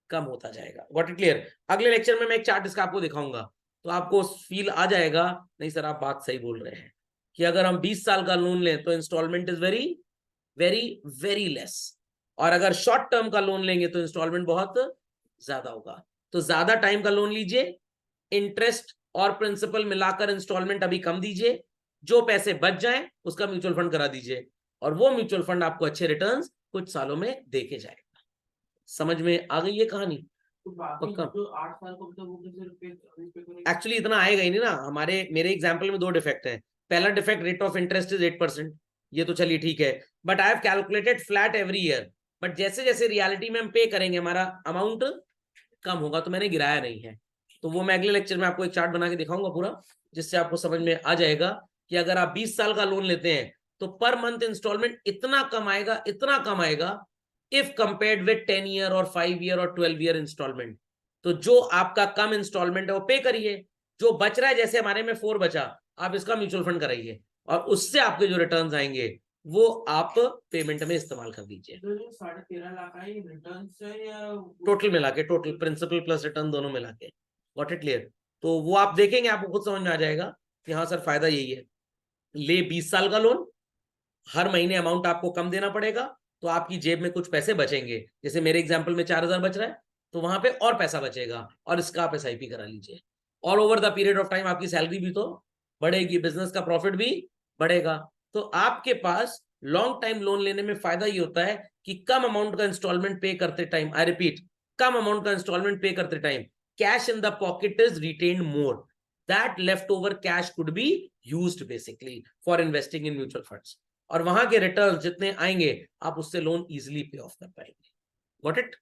कम होता जाएगा। Got it clear? अगले लेक्चर में मैं एक चार्ट इसका आपको दिखाऊंगा, तो आपको फील आ जाएगा, नहीं सर आप बात सही बोल रहे हैं, कि अगर हम 20 साल का लोन लें तो instalment is very very very less, और अगर शॉर्ट टर्म का लोन लेंगे तो इंस्टॉलमेंट बहुत ज्यादा होगा। तो ज्यादा टाइम का लोन लीजिए, इंटरेस्ट और प्रिंसिपल मिलाकर इंस्टॉलमेंट अभी कम दीजिए, जो पैसे बच जाएं उसका म्यूचुअल फंड करा दीजिए, और वो म्यूचुअल फंड आपको अच्छे रिटर्न्स कुछ सालों में देके जाएगा। समझ में आ गई ये कहानी? तो बाकी पक्का? जो 8 साल का मतलब वो कैसे पे करेंगे? एक्चुअली इतना आएगा ही नहीं ना, मेरे एग्जाम्पल में 2 डिफेक्ट है। पहला defect, rate of interest is 8%, ये तो चलिए ठीक है, but I have calculated flat every year, but जैसे जैसे रियलिटी में हम पे करेंगे हमारा अमाउंट कम होगा, तो मैंने गिराया नहीं है। तो वो मैं अगले लेक्चर में आपको एक चार्ट बना के दिखाऊंगा पूरा, जिससे आपको समझ में आ जाएगा कि अगर आप 20 साल का लोन लेते हैं तो पर मंथ इंस्टॉलमेंट इतना कम आएगा इफ कंपेयर्ड विद 10 ईयर और 5 ईयर और 12 ईयर इंस्टॉलमेंट। तो जो आपका कम इंस्टॉलमेंट है वो पे करिए, जो बच रहा है, जैसे हमारे में 4 बचा, आप इसका म्यूचुअल फंड कराइए, और उससे आपके जो रिटर्न्स आएंगे वो आप पेमेंट में इस्तेमाल कर दीजिए। तो जो 13.5 लाख आई रिटर्न से या टोटल मिला के, टोटल प्रिंसिपल प्लस रिटर्न दोनों मिला के। Got it clear? तो वो आप देखेंगे, आपको खुद समझ में आ जाएगा कि हाँ सर फायदा यही है। ले 20 साल का लोन, हर महीने अमाउंट आपको कम देना पड़ेगा, तो आपकी जेब में कुछ पैसे बचेंगे। जैसे मेरे एग्जाम्पल में 4,000 बच रहा है, तो वहां पे और पैसा बचेगा, और इसका आप एसआईपी करा लीजिए, और over the period of time आपकी सैलरी भी तो बढ़ेगी, बिजनेस का प्रॉफिट भी बढ़ेगा। तो आपके पास लॉन्ग टाइम लोन लेने में फायदा ये होता है कि कम अमाउंट का इंस्टॉलमेंट पे करते time, I repeat, come amount का इंस्टॉलमेंट पे करते time cash in the pocket is retained more, that left over cash could be used basically for investing in mutual funds, और वहां के रिटर्न जितने आएंगे आप उससे लोन इजिली पे ऑफ कर पाएंगे। Got it?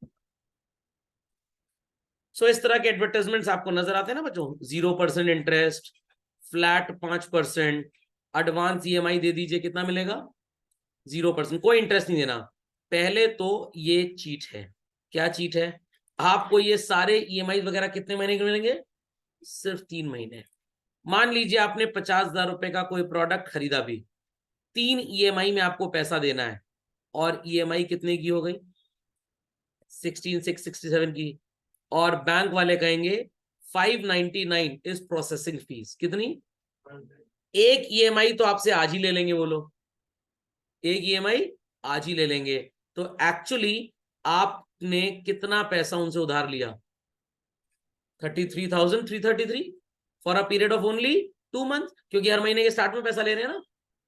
सो इस तरह के एडवर्टाइजमेंट्स आपको नजर आते हैं ना बच्चों, 0% इंटरेस्ट, फ्लैट 5%, एडवांस ईएमआई दे दीजिए, कितना मिलेगा? 0%, कोई इंटरेस्ट नहीं देना। पहले तो ये चीट है। क्या चीट है? आपको ये सारे ईएमआई वगैरह कितने महीने के मिलेंगे? सिर्फ 3 महीने। मान लीजिए आपने 50,000 रुपए का कोई प्रोडक्ट खरीदा भी, 3 ईएमआई में आपको पैसा देना है, और ईएमआई कितने की हो गई? 16,667 की, और बैंक वाले कहेंगे 599 इज प्रोसेसिंग फीस। कितनी? एक ईएमआई तो आपसे आज ही ले लेंगे वो लोग, एक ईएमआई आज ही ले लेंगे। तो एक्चुअली आपने कितना पैसा उनसे उधार लिया? 33,333 for a period of only 2 month, क्योंकि हर महीने के स्टार्ट में पैसा ले रहे हैं ना,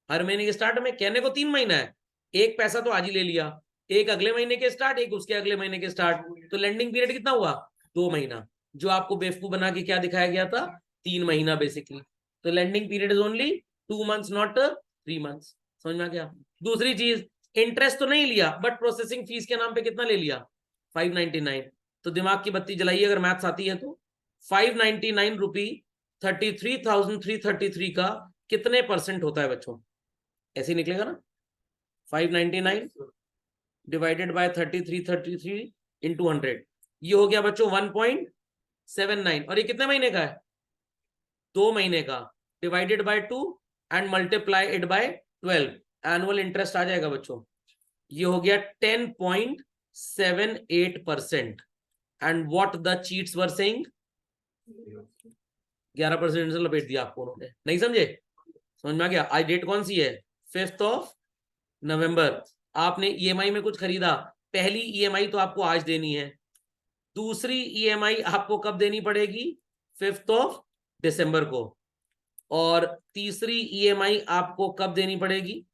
हर महीने के स्टार्ट में। कहने को 3 महीना है, एक पैसा तो आज ही ले लिया, एक अगले महीने के स्टार्ट, एक उसके अगले महीने के स्टार्ट, तो लेंडिंग पीरियड कितना हुआ? 2 महीना। जो आपको बेवकूफ बना के क्या दिखाया गया था? 3 महीना बेसिकली। तो lending period is only 2 months, not 3 months. समझ में आ गया? दूसरी चीज, इंटरेस्ट तो नहीं लिया, बट प्रोसेसिंग फीस के नाम पे कितना ले लिया? 599। तो दिमाग की बत्ती जलाइए अगर मैथ्स आती है तो। 599 रुपी 33,333 का कितने परसेंट होता है बच्चों? ऐसे ही निकलेगा ना, 599 डिवाइडेड बाय 3333 इंटू 100, ये हो गया बच्चों 1.79। और ये कितने महीने का है? 2 महीने का, divided by 2 and multiply it by 12, annual interest आ जाएगा बच्चों। ये हो गया 10.78%। And what the cheats were saying? 11% से लपेट दिया आपको उन्होंने। नहीं समझे? समझ में आ गया? आज डेट कौन सी है? 5 नवंबर। आपने ईएमआई में कुछ खरीदा, पहली ईएमआई तो आपको आज देनी है, दूसरी ईएमआई आपको कब देनी पड़ेगी? 5 दिसंबर को, और तीसरी ईएमआई आपको कब देनी पड़ेगी?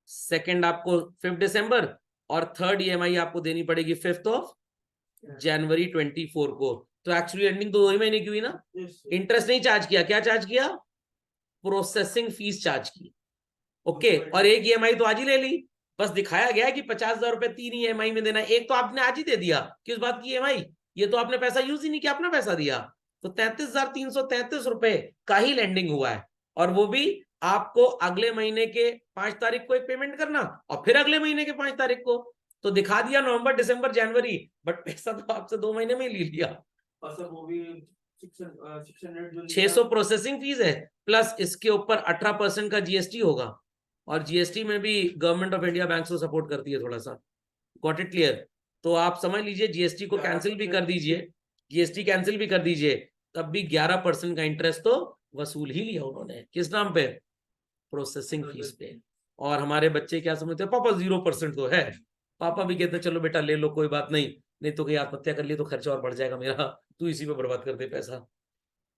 सेकंड आपको 5 दिसंबर, और थर्ड ईएमआई आपको देनी पड़ेगी 5 जनवरी 24 को। तो एक्चुअली एंडिंग तो 2 ही महीने की हुई ना। इंटरेस्ट नहीं चार्ज किया, क्या चार्ज किया? प्रोसेसिंग फीस चार्ज की। ओके, और एक ईएमआई तो आज ही ले ली, बस दिखाया गया कि 50,000 रुपए 3 ईएमआई में देना है, एक तो आपने आज ही दे दिया। किस बात की ईएमआई? ये तो आपने पैसा यूज ही नहीं किया, अपना पैसा दिया। तो 33,333 रुपए का ही लैंडिंग हुआ है, और वो भी आपको अगले महीने के 5 तारीख को एक पेमेंट करना, और फिर अगले महीने के 5 तारीख को। तो दिखा दिया नवंबर, दिसंबर, जनवरी, बट पैसा तो आपसे 2 महीने में ही ले लिया। वो भी 600 600 प्रोसेसिंग फीस है, प्लस इसके ऊपर 18% का जीएसटी होगा, और जीएसटी में भी गवर्नमेंट ऑफ इंडिया बैंक को सपोर्ट करती है थोड़ा सा। Got it clear? तो आप समझ लीजिए, जीएसटी को कैंसिल भी कर दीजिए, जीएसटी कैंसिल भी कर दीजिए, तब भी 11% का इंटरेस्ट तो वसूल ही लिया उन्होंने। किस नाम पे? प्रोसेसिंग फीस पे। और हमारे बच्चे क्या समझते हैं? पापा 0% तो है। पापा भी कहते हैं चलो बेटा ले लो, कोई बात नहीं, नहीं तो कहीं आत्महत्या कर ली तो खर्चा और बढ़ जाएगा मेरा, तू इसी पे बर्बाद कर दे पैसा।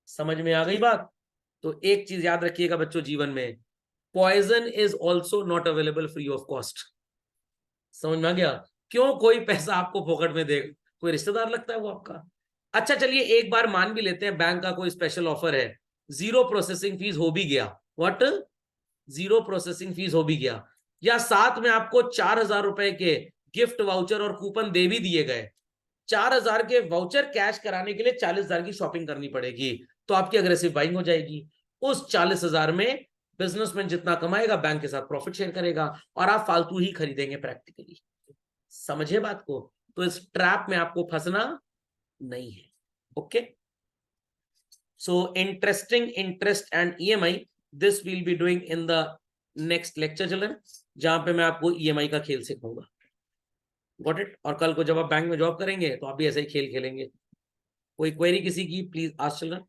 समझ में आ गई बात? तो एक चीज याद रखिएगा बच्चों जीवन में, poison is also not available free of cost. समझ में आ गया? क्यों कोई पैसा आपको फोकट में दे? कोई रिश्तेदार लगता है वो आपका? अच्छा चलिए एक बार मान भी लेते हैं बैंक का कोई स्पेशल ऑफर है, 0 प्रोसेसिंग फीस हो भी गया। व्हाट? 0 प्रोसेसिंग फीस हो भी गया, या साथ में आपको 4,000 रुपए के गिफ्ट वाउचर और कूपन दे भी दिए गए। 4,000 के वाउचर कैश कराने के लिए 40,000 की शॉपिंग करनी पड़ेगी, तो आपकी अग्रेसिव बाइंग हो जाएगी। उस 40,000 में बिजनेसमैन जितना कमाएगा बैंक के साथ प्रॉफिट शेयर करेगा, और आप फालतू ही खरीदेंगे प्रैक्टिकली। समझे बात को? तो इस ट्रैप में आपको फंसना नहीं है। Okay, so interesting interest and EMI, this will be doing in the next lecture children, जहां पे मैं आपको ईएमआई का खेल सिखाऊंगा। Got it? और कल को जब आप बैंक में जॉब करेंगे तो आप भी ऐसे ही खेल खेलेंगे। कोई क्वेरी किसी की, प्लीज आस्क चिल्ड्रन।